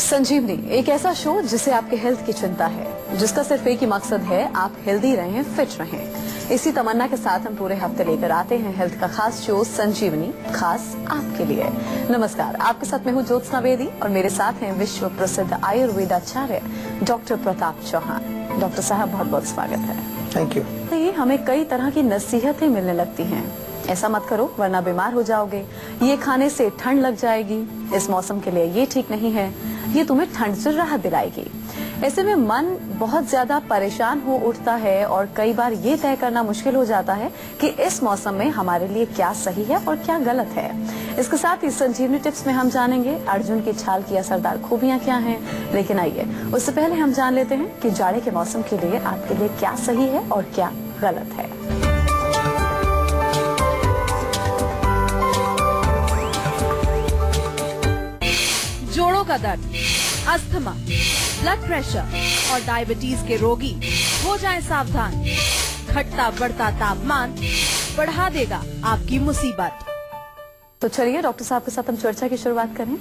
संजीवनी एक ऐसा शो जिसे आपके हेल्थ की चिंता है, जिसका सिर्फ एक ही मकसद है आप हेल्दी रहें, फिट रहें। इसी तमन्ना के साथ हम पूरे हफ्ते लेकर आते हैं हेल्थ का खास शो संजीवनी, खास आपके लिए। नमस्कार, आपके साथ मैं हूँ ज्योत्सना बेदी और मेरे साथ हैं विश्व प्रसिद्ध आयुर्वेदाचार्य डॉक्टर प्रताप चौहान। डॉक्टर साहब, बहुत बहुत स्वागत है। Thank you. हमें कई तरह की नसीहतें मिलने लगती हैं, ऐसा मत करो वरना बीमार हो जाओगे, ये खाने से ठंड लग जाएगी, इस मौसम के लिए ये ठीक नहीं है, ये तुम्हें ठंड से राहत दिलाएगी। ऐसे में मन बहुत ज्यादा परेशान हो उठता है और कई बार ये तय करना मुश्किल हो जाता है कि इस मौसम में हमारे लिए क्या सही है और क्या गलत है। इसके साथ ही संजीवनी टिप्स में हम जानेंगे अर्जुन की छाल की असरदार खूबियां क्या हैं। लेकिन आइए उससे पहले हम जान लेते हैं कि जाड़े के मौसम के लिए आपके लिए क्या सही है और क्या गलत है। जोड़ों का दर्द, अस्थमा, ब्लड प्रेशर और डायबिटीज के रोगी हो जाएं सावधान। घटता बढ़ता तापमान बढ़ा देगा आपकी मुसीबत। तो चलिए डॉक्टर साहब के साथ हम चर्चा की शुरुआत करें।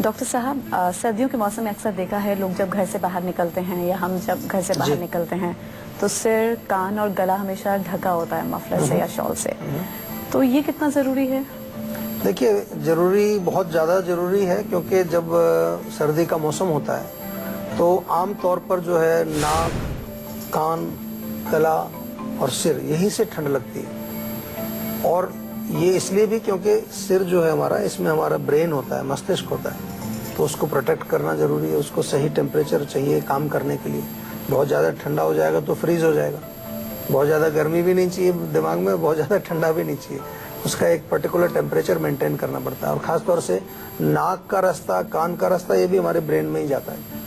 डॉक्टर साहब, सर्दियों के मौसम में अक्सर देखा है लोग जब घर से बाहर निकलते हैं या हम जब घर से बाहर निकलते हैं तो सिर, कान और गला हमेशा ढका होता है मफलर से या शॉल से। तो ये कितना जरूरी है? देखिए, जरूरी, बहुत ज़्यादा जरूरी है, क्योंकि जब सर्दी का मौसम होता है तो आम तौर पर जो है नाक, कान, गला और सिर, यहीं से ठंड लगती है। और ये इसलिए भी क्योंकि सिर जो है हमारा, इसमें हमारा ब्रेन होता है, मस्तिष्क होता है, तो उसको प्रोटेक्ट करना जरूरी है। उसको सही टेम्परेचर चाहिए काम करने के लिए। बहुत ज़्यादा ठंडा हो जाएगा तो फ्रीज हो जाएगा। बहुत ज़्यादा गर्मी भी नहीं चाहिए दिमाग में, बहुत ज़्यादा ठंडा भी नहीं चाहिए। उसका एक पर्टिकुलर टेम्परेचर मेंटेन करना पड़ता है। और खास तौर से नाक का रास्ता, कान का रास्ता, ये भी हमारे ब्रेन में ही जाता है।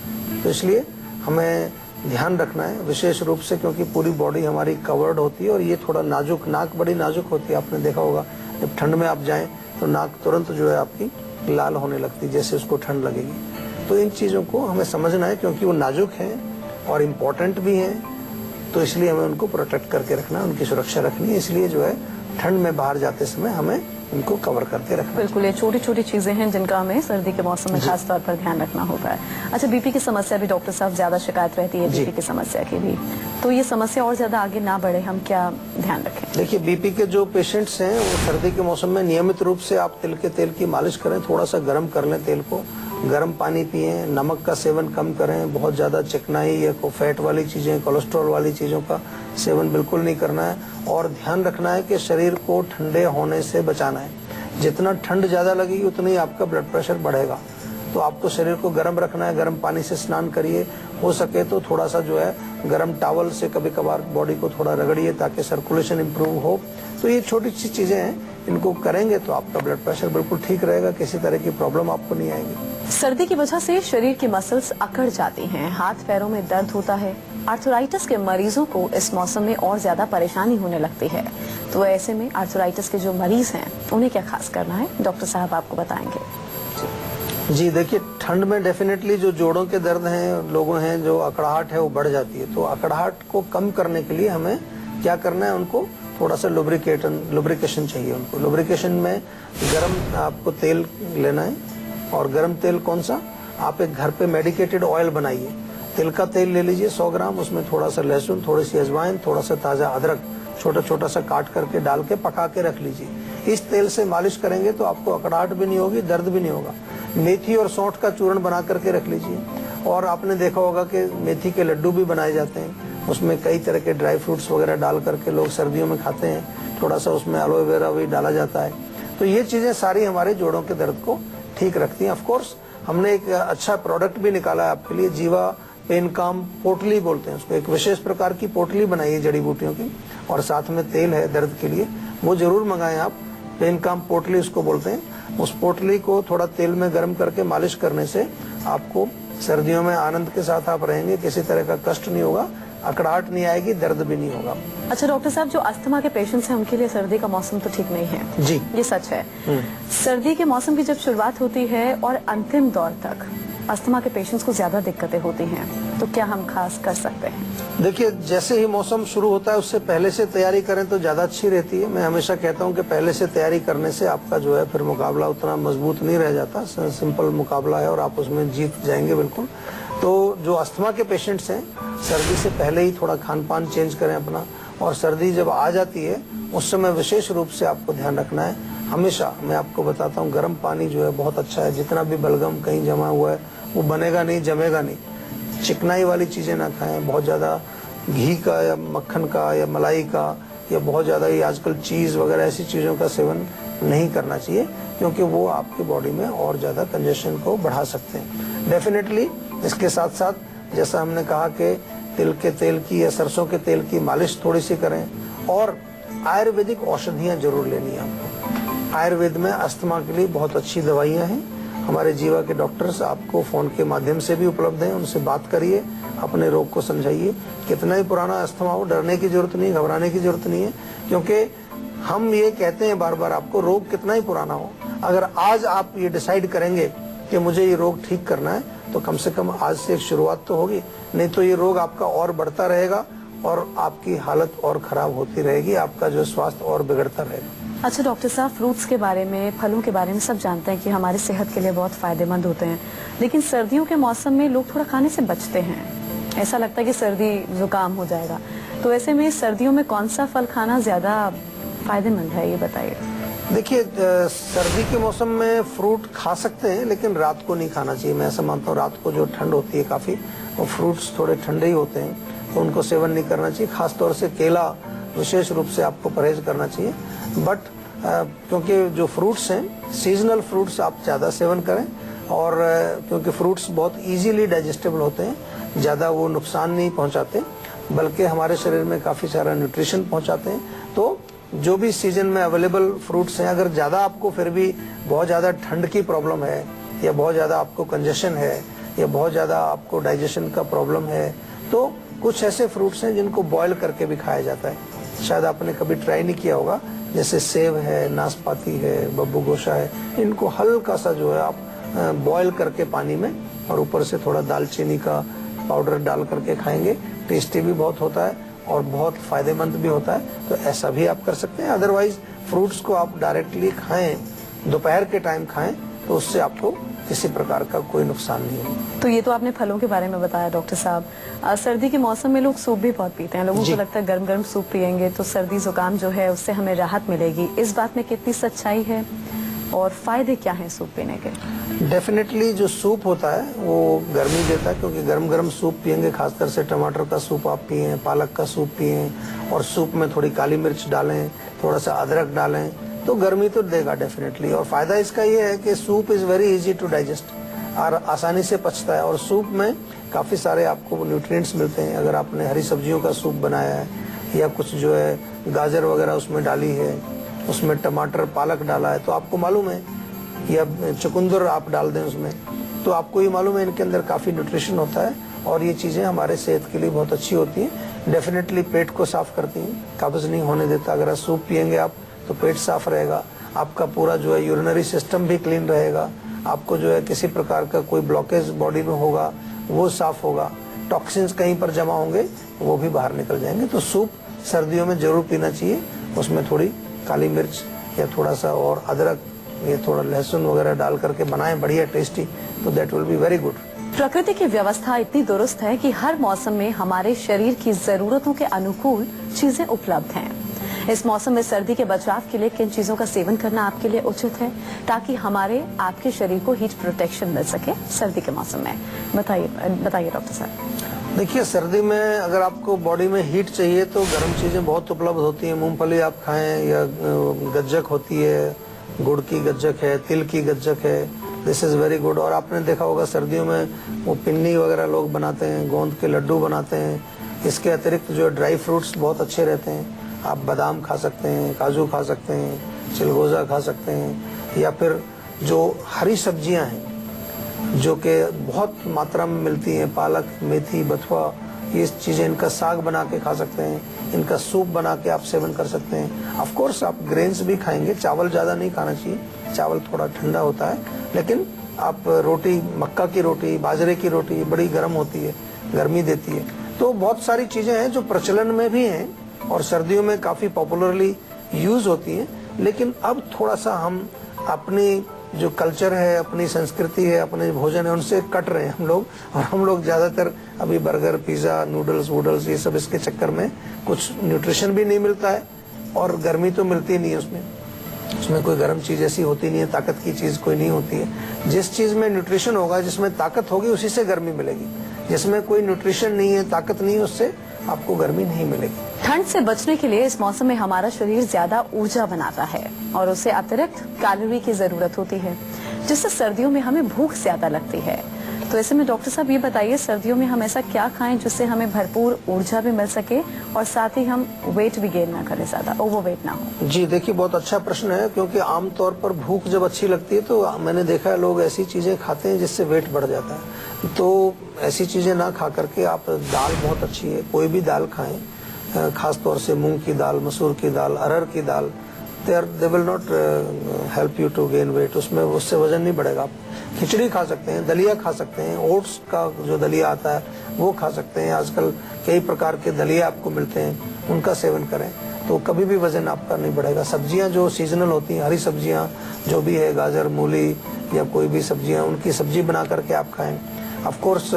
तो इसलिए हमें ध्यान रखना है विशेष रूप से, क्योंकि पूरी बॉडी हमारी कवर्ड होती है और ये थोड़ा नाजुक, नाक बड़ी नाजुक होती है। आपने देखा होगा जब ठंड में आप जाएं तो नाक तुरंत जो है आपकी लाल होने लगती है, जैसे उसको ठंड लगेगी। तो इन चीज़ों को हमें समझना है, क्योंकि वो नाजुक हैं और इम्पोर्टेंट भी हैं। तो इसलिए हमें उनको प्रोटेक्ट करके रखना है, उनकी सुरक्षा रखनी है। इसलिए जो है ठंड में बाहर जाते समय हमें इनको कवर करके रखना। बिल्कुल, ये छोटी छोटी चीजें हैं जिनका हमें सर्दी के मौसम में खास तौर पर ध्यान रखना होता है। अच्छा, बीपी की समस्या भी डॉक्टर साहब ज्यादा शिकायत रहती है बीपी की समस्या की भी, तो ये समस्या और ज्यादा आगे ना बढ़े, हम क्या ध्यान रखें? देखिए, बीपी के जो पेशेंट्स हैं वो सर्दी के मौसम में नियमित रूप से आप तिल के तेल की मालिश करें। थोड़ा सा गर्म कर लें तेल को, गर्म पानी पिएं, नमक का सेवन कम करें, बहुत ज्यादा चिकनाई या फैट वाली चीजें, कोलेस्ट्रॉल वाली चीजों का सेवन बिल्कुल नहीं करना है। और ध्यान रखना है कि शरीर को ठंडे होने से बचाना है। जितना ठंड ज्यादा लगेगी उतना ही आपका ब्लड प्रेशर बढ़ेगा। तो आपको शरीर को गर्म रखना है, गर्म पानी से स्नान करिए, हो सके तो थोड़ा सा जो है गर्म टॉवल से कभी कभार बॉडी को थोड़ा रगड़िए ताकि सर्कुलेशन इंप्रूव हो। तो ये छोटी सी चीजें हैं, इनको करेंगे तो आपका ब्लड प्रेशर बिल्कुल ठीक रहेगा, किसी तरह की प्रॉब्लम आपको नहीं आएगी। सर्दी की वजह से शरीर की मसल्स अकड़ जाती हैं, हाथ पैरों में दर्द होता है। आर्थराइटिस के मरीजों को इस मौसम में और ज्यादा परेशानी होने लगती है। तो ऐसे में आर्थराइटिस के जो मरीज हैं उन्हें क्या खास करना है, डॉक्टर साहब आपको बताएंगे। जी देखिए, ठंड में डेफिनेटली जो जोड़ों के दर्द हैं, लोगों हैं जो अकड़ाहट है वो बढ़ जाती है। तो अकड़ाहट को कम करने के लिए हमें क्या करना है, उनको थोड़ा सा लुब्रिकेशन चाहिए। उनको लुब्रिकेशन में गर्म आपको तेल लेना है। और गर्म तेल कौन सा, आप एक घर पे मेडिकेटेड ऑयल बनाइए। तिल का तेल ले लीजिए 100 ग्राम, उसमें थोड़ा सा लहसुन, थोड़ी सी अजवाइन, थोड़ा सा ताजा अदरक छोटा छोटा सा काट करके डाल के पका के रख लीजिए। इस तेल से मालिश करेंगे तो आपको अकड़ाहट भी नहीं होगी, दर्द भी नहीं होगा। मेथी और सौंठ का चूर्ण बना करके रख लीजिए। और आपने देखा होगा कि मेथी के लड्डू भी बनाए जाते हैं, उसमें कई तरह के ड्राई फ्रूट्स वगैरह डाल करके लोग सर्दियों में खाते हैं। थोड़ा सा उसमें एलोवेरा भी डाला जाता है। तो ये चीजें सारी हमारे जोड़ों के दर्द को ठीक रखती हैं। ऑफ कोर्स हमने एक अच्छा प्रोडक्ट भी निकाला है आपके लिए, जीवा पेन काम पोटली बोलते हैं उसको। एक विशेष प्रकार की पोटली बनाई है जड़ी बूटियों की, और साथ में तेल है दर्द के लिए, वो जरूर मंगाएं आप। पेन काम पोटली उसको बोलते हैं। उस पोटली को थोड़ा तेल में गर्म करके मालिश करने से आपको सर्दियों में आनंद के साथ आप रहेंगे, किसी तरह का कष्ट नहीं होगा, अकड़ाहट नहीं आएगी, दर्द भी नहीं होगा। अच्छा डॉक्टर साहब, जो अस्थमा के पेशेंट्स हैं उनके लिए सर्दी का मौसम तो ठीक नहीं है जी, ये सच है। सर्दी के मौसम की जब शुरुआत होती है और अंतिम दौर तक अस्थमा के पेशेंट्स को ज्यादा दिक्कतें होती हैं, तो क्या हम खास कर सकते हैं? देखिए, जैसे ही मौसम शुरू होता है उससे पहले से तैयारी करें तो ज्यादा अच्छी रहती है। मैं हमेशा कहता हूं कि पहले से तैयारी करने से आपका जो है फिर मुकाबला उतना मजबूत नहीं रह जाता। सिंपल मुकाबला है और आप उसमें जीत जाएंगे बिल्कुल। तो जो अस्थमा के पेशेंट्स हैं, सर्दी से पहले ही थोड़ा खान पान चेंज करें अपना, और सर्दी जब आ जाती है उस समय विशेष रूप से आपको ध्यान रखना है। हमेशा मैं आपको बताता हूँ, गर्म पानी जो है बहुत अच्छा है। जितना भी बलगम कहीं जमा हुआ है वो बनेगा नहीं, जमेगा नहीं। चिकनाई वाली चीजें ना खाएं, बहुत ज्यादा घी का या मक्खन का या मलाई का या बहुत ज्यादा ये आजकल चीज वगैरह ऐसी चीजों का सेवन नहीं करना चाहिए, क्योंकि वो आपकी बॉडी में और ज्यादा कंजेशन को बढ़ा सकते हैं। डेफिनेटली इसके साथ साथ जैसा हमने कहा कि तिल के तेल की या सरसों के तेल की मालिश थोड़ी सी करें, और आयुर्वेदिक औषधियां जरूर लेनी है आपको। आयुर्वेद में अस्थमा के लिए बहुत अच्छी दवाइयां हैं। हमारे जीवा के डॉक्टर्स आपको फोन के माध्यम से भी उपलब्ध हैं, उनसे बात करिए, अपने रोग को समझाइए। कितना ही पुराना अस्थमा हो, डरने की जरूरत नहीं, घबराने की जरूरत नहीं है, क्योंकि हम ये कहते हैं बार बार, आपको रोग कितना ही पुराना हो, अगर आज आप ये डिसाइड करेंगे कि मुझे ये रोग ठीक करना है, तो कम से कम आज से एक शुरुआत तो होगी। नहीं तो ये रोग आपका और बढ़ता रहेगा और आपकी हालत और खराब होती रहेगी, आपका जो स्वास्थ्य और बिगड़ता रहेगा। अच्छा डॉक्टर साहब, फ्रूट्स के बारे में, फलों के बारे में सब जानते हैं कि हमारी सेहत के लिए बहुत फायदेमंद होते हैं, लेकिन सर्दियों के मौसम में लोग थोड़ा खाने से बचते हैं। ऐसा लगता है कि सर्दी जुकाम हो जाएगा, तो ऐसे में सर्दियों में कौन सा फल खाना ज्यादा फायदेमंद है, ये बताइए। देखिए, सर्दी के मौसम में फ्रूट खा सकते हैं, लेकिन रात को नहीं खाना चाहिए। मैं ऐसा मानता हूँ, रात को जो ठंड होती है काफी, और फ्रूट्स थोड़े ठंडे ही होते हैं, तो उनको सेवन नहीं करना चाहिए। खासतौर से केला विशेष रूप से आपको परहेज करना चाहिए। बट क्योंकि जो फ्रूट्स हैं, सीजनल फ्रूट्स आप ज्यादा सेवन करें, और क्योंकि फ्रूट्स बहुत इजीली डाइजेस्टेबल होते हैं, ज्यादा वो नुकसान नहीं पहुंचाते, बल्कि हमारे शरीर में काफी सारा न्यूट्रिशन पहुंचाते हैं। तो जो भी सीजन में अवेलेबल फ्रूट्स हैं, अगर ज्यादा आपको फिर भी बहुत ज्यादा ठंड की प्रॉब्लम है, या बहुत ज्यादा आपको कंजेशन है, या बहुत ज्यादा आपको डाइजेशन का प्रॉब्लम है, तो कुछ ऐसे फ्रूट्स हैं जिनको बॉयल करके भी खाया जाता है। शायद आपने कभी ट्राई नहीं किया होगा, जैसे सेब है, नाशपाती है, बब्बू गोशा है। इनको हल्का सा जो है आप बॉयल करके पानी में, और ऊपर से थोड़ा दालचीनी का पाउडर डाल करके खाएंगे। टेस्टी भी बहुत होता है और बहुत फायदेमंद भी होता है, तो ऐसा भी आप कर सकते हैं। अदरवाइज फ्रूट्स को आप डायरेक्टली खाएं, दोपहर के टाइम खाएं, तो उससे आपको किसी प्रकार का कोई नुकसान नहीं होगा। तो ये तो आपने फलों के बारे में बताया डॉक्टर साहब। सर्दी के मौसम में लोग सूप भी बहुत पीते हैं। लोगों को लगता है गर्म गर्म सूप पियेंगे तो सर्दी जुकाम जो है उससे हमें राहत मिलेगी। इस बात में कितनी सच्चाई है और फायदे क्या हैं सूप पीने के? डेफिनेटली जो सूप होता है वो गर्मी देता है, क्योंकि गर्म गर्म सूप पियेंगे, खासकर से टमाटर का सूप आप पिए, पालक का सूप पिए, और सूप में थोड़ी काली मिर्च डालें, थोड़ा सा अदरक डालें, तो गर्मी तो देगा डेफिनेटली। और फायदा इसका ये है कि soup is very easy to digest, और आसानी से पचता है, और सूप में काफी सारे आपको न्यूट्रिएंट्स मिलते हैं। अगर आपने हरी सब्जियों का सूप बनाया है, या कुछ जो है गाजर वगैरह उसमें डाली है, उसमें टमाटर पालक डाला है, तो आपको मालूम है, या चुकंदर आप डाल दें उसमें, तो आपको ये मालूम है इनके अंदर काफी न्यूट्रिशन होता है, और ये चीजें हमारे सेहत के लिए बहुत अच्छी होती हैं। डेफिनेटली पेट को साफ करती हैं, कब्ज नहीं होने देता। अगर सूप पियेंगे आप तो पेट साफ रहेगा, आपका पूरा जो है यूरिनरी सिस्टम भी क्लीन रहेगा, आपको जो है किसी प्रकार का कोई ब्लॉकेज बॉडी में होगा वो साफ होगा, टॉक्सिन्स कहीं पर जमा होंगे वो भी बाहर निकल जाएंगे। तो सूप सर्दियों में जरूर पीना चाहिए। उसमें थोड़ी काली मिर्च या थोड़ा सा और अदरक या थोड़ा लहसुन वगैरह डाल करके बनाएं, बढ़िया टेस्टी, तो that will be very good. प्रकृति की व्यवस्था इतनी दुरुस्त है कि हर मौसम में हमारे शरीर की जरूरतों के अनुकूल चीजें उपलब्ध हैं। इस मौसम में सर्दी के बचाव के लिए किन चीजों का सेवन करना आपके लिए उचित है, ताकि हमारे आपके शरीर को हीट प्रोटेक्शन मिल सके सर्दी के मौसम में? बताइए डॉक्टर साहब। देखिए, सर्दी में अगर आपको बॉडी में हीट चाहिए तो गर्म चीजें बहुत उपलब्ध होती हैं। मूंगफली आप खाएं, या गज्जक होती है, गुड़ की गज्जक है, तिल की गज्जक है, दिस इज वेरी गुड। और आपने देखा होगा सर्दियों में वो पिन्नी वगैरह लोग बनाते हैं, गोंद के लड्डू बनाते हैं। इसके अतिरिक्त जो ड्राई फ्रूट्स बहुत अच्छे रहते हैं, आप बादाम खा सकते हैं, काजू खा सकते हैं, चिलगोजा खा सकते हैं, या फिर जो हरी सब्जियां हैं जो कि बहुत मात्रा में मिलती हैं, पालक, मेथी, बथुआ, ये चीजें, इनका साग बना के खा सकते हैं, इनका सूप बना के आप सेवन कर सकते हैं। ऑफ कोर्स आप ग्रेन्स भी खाएंगे, चावल ज्यादा नहीं खाना चाहिए, चावल थोड़ा ठंडा होता है, लेकिन आप रोटी, मक्का की रोटी, बाजरे की रोटी बड़ी गर्म होती है, गर्मी देती है। तो बहुत सारी चीजें हैं जो प्रचलन में भी हैं और सर्दियों में काफी पॉपुलरली यूज होती हैं, लेकिन अब थोड़ा सा हम अपनी जो कल्चर है, अपनी संस्कृति है, अपने भोजन है, उनसे कट रहे हैं हम लोग। और हम लोग ज्यादातर अभी बर्गर, पिज्जा, नूडल्स वूडल्स ये सब इसके चक्कर में कुछ न्यूट्रिशन भी नहीं मिलता है और गर्मी तो मिलती नहीं है उसमें कोई गर्म चीज ऐसी होती नहीं है, ताकत की चीज कोई नहीं होती है। जिस चीज में न्यूट्रिशन होगा, जिसमें ताकत होगी, उसी से गर्मी मिलेगी। जिसमें कोई न्यूट्रिशन नहीं है, ताकत नहीं है, उससे आपको गर्मी नहीं मिलेगी। ठंड से बचने के लिए इस मौसम में हमारा शरीर ज्यादा ऊर्जा बनाता है और उसे अतिरिक्त कैलोरी की जरूरत होती है, जिससे सर्दियों में हमें भूख ज्यादा लगती है। तो ऐसे में डॉक्टर साहब ये बताइए, सर्दियों में हम ऐसा क्या खाएं जिससे हमें भरपूर ऊर्जा भी मिल सके और साथ ही हम वेट भी गेन ना करें, ज्यादा ओवरवेट ना हो। जी देखिए, बहुत अच्छा प्रश्न है, क्योंकि आमतौर पर भूख जब अच्छी लगती है तो मैंने देखा है लोग ऐसी चीजें खाते हैं जिससे वेट बढ़ जाता है। तो ऐसी चीजें ना खा करके आप, दाल बहुत अच्छी है, कोई भी दाल खाएं, खास तौर से मूंग की दाल, मसूर की दाल, अरहर की दाल, they will not help you to gain weight. उसमें उससे वजन नहीं बढ़ेगा। आप खिचड़ी खा सकते हैं, दलिया खा सकते हैं, ओट्स का जो दलिया आता है वो खा सकते हैं। आजकल कई प्रकार के दलिया आपको मिलते हैं, उनका सेवन करें तो कभी भी वजन आपका नहीं बढ़ेगा। सब्जियां जो सीजनल होती हैं, हरी सब्जियां जो भी है, गाजर, मूली या कोई भी सब्जियां, उनकी सब्जी बना करके आप खाएं। ऑफ कोर्स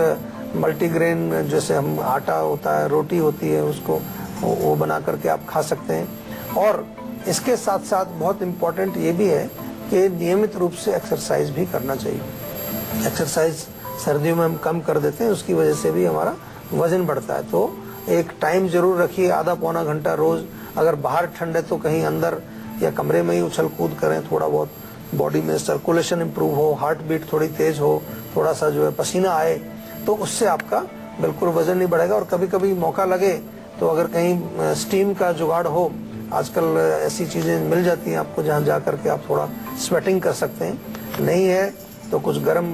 मल्टीग्रेन, जैसे हम आटा होता है, रोटी होती है, उसको वो बना करके आप खा सकते हैं। और इसके साथ साथ बहुत इम्पोर्टेंट ये भी है कि नियमित रूप से एक्सरसाइज भी करना चाहिए। एक्सरसाइज सर्दियों में हम कम कर देते हैं, उसकी वजह से भी हमारा वजन बढ़ता है। तो एक टाइम जरूर रखिए, आधा पौना घंटा रोज। अगर बाहर ठंड है तो कहीं अंदर या कमरे में ही उछल कूद करें, थोड़ा बहुत बॉडी में सर्कुलेशन इंप्रूव हो, हार्ट बीट थोड़ी तेज हो, थोड़ा सा जो है पसीना आए, तो उससे आपका बिल्कुल वजन नहीं बढ़ेगा। और कभी कभी मौका लगे तो अगर कहीं स्टीम का जुगाड़ हो, आजकल ऐसी चीजें मिल जाती हैं आपको जहां जा करके आप थोड़ा स्वेटिंग कर सकते हैं। नहीं है तो कुछ गर्म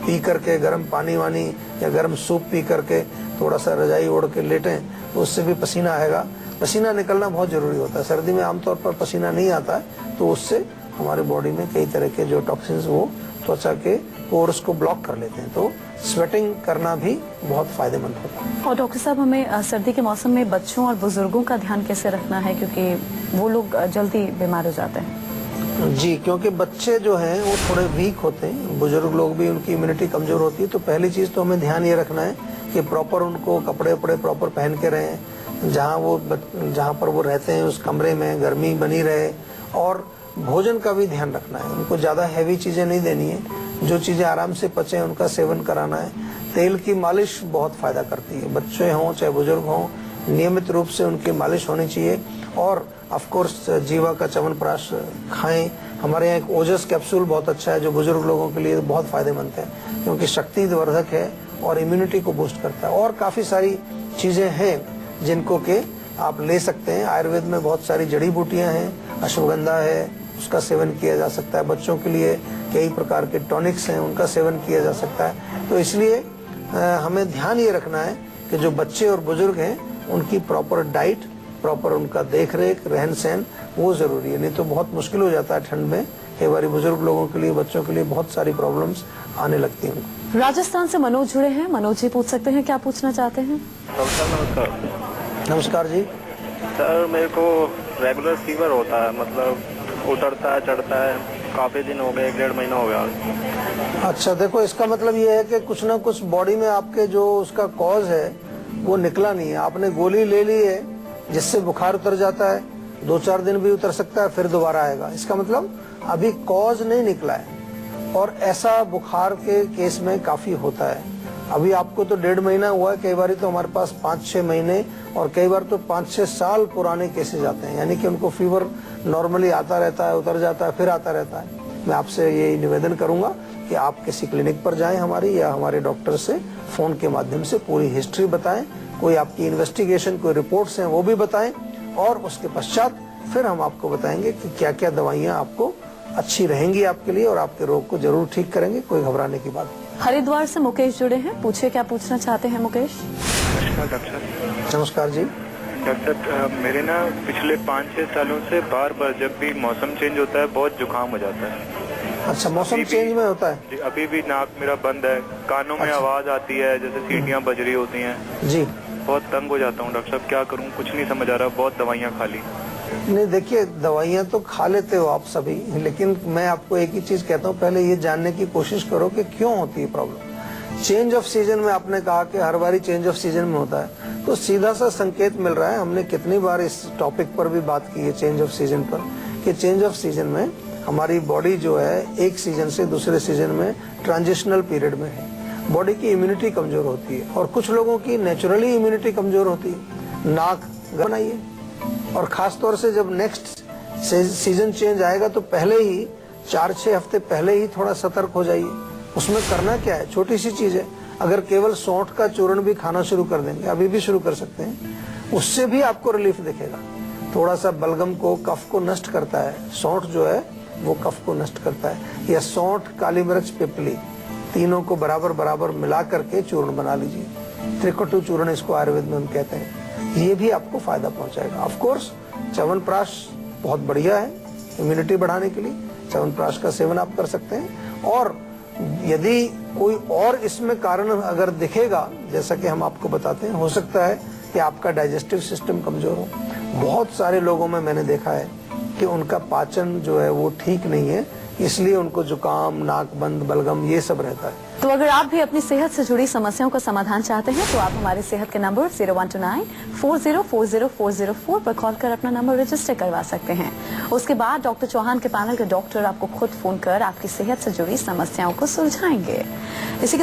पी करके, गर्म पानी वानी या गर्म सूप पी करके थोड़ा सा रजाई ओढ़ के लेटें, तो उससे भी पसीना आएगा। पसीना निकलना बहुत जरूरी होता है। सर्दी में आमतौर पर पसीना नहीं आता है, तो उससे हमारे बॉडी में कई तरह के जो टॉक्सिन्स वो त्वचा के पोर्स को ब्लॉक कर लेते हैं। तो स्वेटिंग करना भी बहुत फायदेमंद होता है। और डॉक्टर साहब, हमें सर्दी के मौसम में बच्चों और बुजुर्गों का ध्यान कैसे रखना है, क्योंकि वो लोग जल्दी बीमार हो जाते हैं? जी, क्योंकि बच्चे जो हैं वो थोड़े वीक होते हैं, बुजुर्ग लोग भी, उनकी इम्यूनिटी कमजोर होती है। तो पहली चीज तो हमें ध्यान ये रखना है कि प्रॉपर उनको कपड़े वपड़े प्रॉपर पहन के रहें, जहाँ पर वो रहते हैं उस कमरे में गर्मी बनी रहे। और भोजन का भी ध्यान रखना है, उनको ज्यादा हैवी चीजें नहीं देनी है, जो चीजें आराम से पचे उनका सेवन कराना है। तेल की मालिश बहुत फायदा करती है, बच्चे हों चाहे बुजुर्ग हों, नियमित रूप से उनकी मालिश होनी चाहिए। और ऑफ कोर्स जीवा का च्यवनप्राश खाएं। हमारे यहाँ एक ओजस कैप्सूल बहुत अच्छा है, जो बुजुर्ग लोगों के लिए बहुत फायदेमंद है, क्योंकि शक्ति वर्धक है और इम्यूनिटी को बूस्ट करता है। और काफी सारी चीजें हैं जिनको के आप ले सकते हैं। आयुर्वेद में बहुत सारी जड़ी बूटियां हैं, अश्वगंधा है, उसका सेवन किया जा सकता है। बच्चों के लिए कई प्रकार के टॉनिक्स हैं, उनका सेवन किया जा सकता है। तो इसलिए हमें ध्यान ये रखना है कि जो बच्चे और बुजुर्ग हैं उनकी प्रॉपर डाइट, प्रॉपर उनका देख रेख, रहन सहन वो जरूरी है। नहीं तो बहुत मुश्किल हो जाता है ठंड में। कई बार बुजुर्ग लोगों के लिए, बच्चों के लिए बहुत सारी प्रॉब्लम्स आने लगती हैं। राजस्थान से मनोज जुड़े हैं। मनोज जी, पूछ सकते हैं, क्या पूछना चाहते हैं? नमस्कार। नमस्कार जी। सर, मेरे को रेगुलर फीवर होता है, मतलब उतरता है, चढ़ता है, काफी दिन हो गए, 1.5 महीना हो गया। अच्छा, देखो, इसका मतलब ये है कि कुछ ना कुछ बॉडी में आपके जो उसका कॉज है वो निकला नहीं है। आपने गोली ले ली है जिससे बुखार उतर जाता है, 2-4 दिन भी उतर सकता है, फिर दोबारा आएगा। इसका मतलब अभी कॉज नहीं निकला है। और ऐसा बुखार के केस में काफी होता है। अभी आपको तो 1.5 महीना हुआ है, कई बार तो हमारे पास 5-6 महीने और कई बार तो 5-6 साल पुराने केसेज आते हैं। यानी कि उनको फीवर नॉर्मली आता रहता है, उतर जाता है, फिर आता रहता है। मैं आपसे ये निवेदन करूंगा कि आप किसी क्लिनिक पर जाएं हमारी, या हमारे डॉक्टर से फोन के माध्यम से पूरी हिस्ट्री बताएं, कोई आपकी इन्वेस्टिगेशन, कोई रिपोर्ट्स हैं वो भी बताएं, और उसके पश्चात फिर हम आपको बताएंगे कि क्या क्या दवाइयाँ आपको अच्छी रहेंगी आपके लिए और आपके रोग को जरूर ठीक करेंगे। कोई घबराने की बात नहीं। हरिद्वार से मुकेश जुड़े हैं। पूछिए, क्या पूछना चाहते हैं मुकेश? नमस्कार डॉक्टर। नमस्कार जी। डॉक्टर, मेरे पिछले 5-6 सालों से बार बार जब भी मौसम चेंज होता है बहुत जुकाम हो जाता है। अच्छा, मौसम अभी भी- चेंज में होता है। जी, अभी भी नाक मेरा बंद है, कानों में आवाज आती है जैसे सीटियां बज रही होती हैं। जी बहुत तंग हो जाता हूँ डॉक्टर साहब, क्या करूँ कुछ नहीं समझ आ रहा, बहुत दवाइयाँ खा ली। नहीं, देखिए दवाइयाँ तो खा लेते हो आप सभी, लेकिन मैं आपको एक ही चीज कहता हूँ, पहले ये जानने की कोशिश करो कि क्यों होती है प्रॉब्लम। चेंज ऑफ सीजन में आपने कहा कि हर बारी चेंज ऑफ सीजन में होता है, तो सीधा सा संकेत मिल रहा है। हमने कितनी बार इस टॉपिक पर भी बात की है चेंज ऑफ सीजन पर, कि चेंज ऑफ सीजन में हमारी बॉडी जो है एक सीजन से दूसरे सीजन में ट्रांजिशनल पीरियड में है, बॉडी की इम्यूनिटी कमजोर होती है, और कुछ लोगों की नेचुरली इम्यूनिटी कमजोर होती है। नाक बनाइए, और खास तौर से जब नेक्स्ट सीजन चेंज आएगा तो पहले ही 4-6 हफ्ते पहले ही थोड़ा सतर्क हो जाइए। उसमें करना क्या है, छोटी सी चीज है, अगर केवल सौंठ का चूर्ण भी खाना शुरू कर देंगे, अभी भी शुरू कर सकते हैं, उससे भी आपको रिलीफ दिखेगा। थोड़ा सा बलगम को, कफ को नष्ट करता है, सौंठ जो है वो कफ को नष्ट करता है। या सौंठ, काली मिर्च, पिपली, तीनों को बराबर बराबर मिला करके चूर्ण बना लीजिए, त्रिकटु चूर्ण इसको आयुर्वेद में हम कहते हैं, ये भी आपको फायदा पहुंचाएगा। ऑफ कोर्स च्यवनप्राश बहुत बढ़िया है इम्यूनिटी बढ़ाने के लिए, च्यवनप्राश का सेवन आप कर सकते हैं। और यदि कोई और इसमें कारण अगर दिखेगा, जैसा कि हम आपको बताते हैं, हो सकता है कि आपका डाइजेस्टिव सिस्टम कमजोर हो। बहुत सारे लोगों में मैंने देखा है कि उनका पाचन जो है वो ठीक नहीं है, इसलिए उनको जुकाम, नाक बंद, बलगम ये सब रहता है। तो अगर आप भी अपनी सेहत से जुड़ी समस्याओं का समाधान चाहते हैं तो आप हमारे सेहत के नंबर 0129404040 पर कॉल कर अपना नंबर रजिस्टर करवा सकते हैं। उसके बाद डॉक्टर चौहान के पैनल के डॉक्टर आपको खुद फोन कर आपकी सेहत से जुड़ी समस्याओं को सुलझाएंगे। इसी के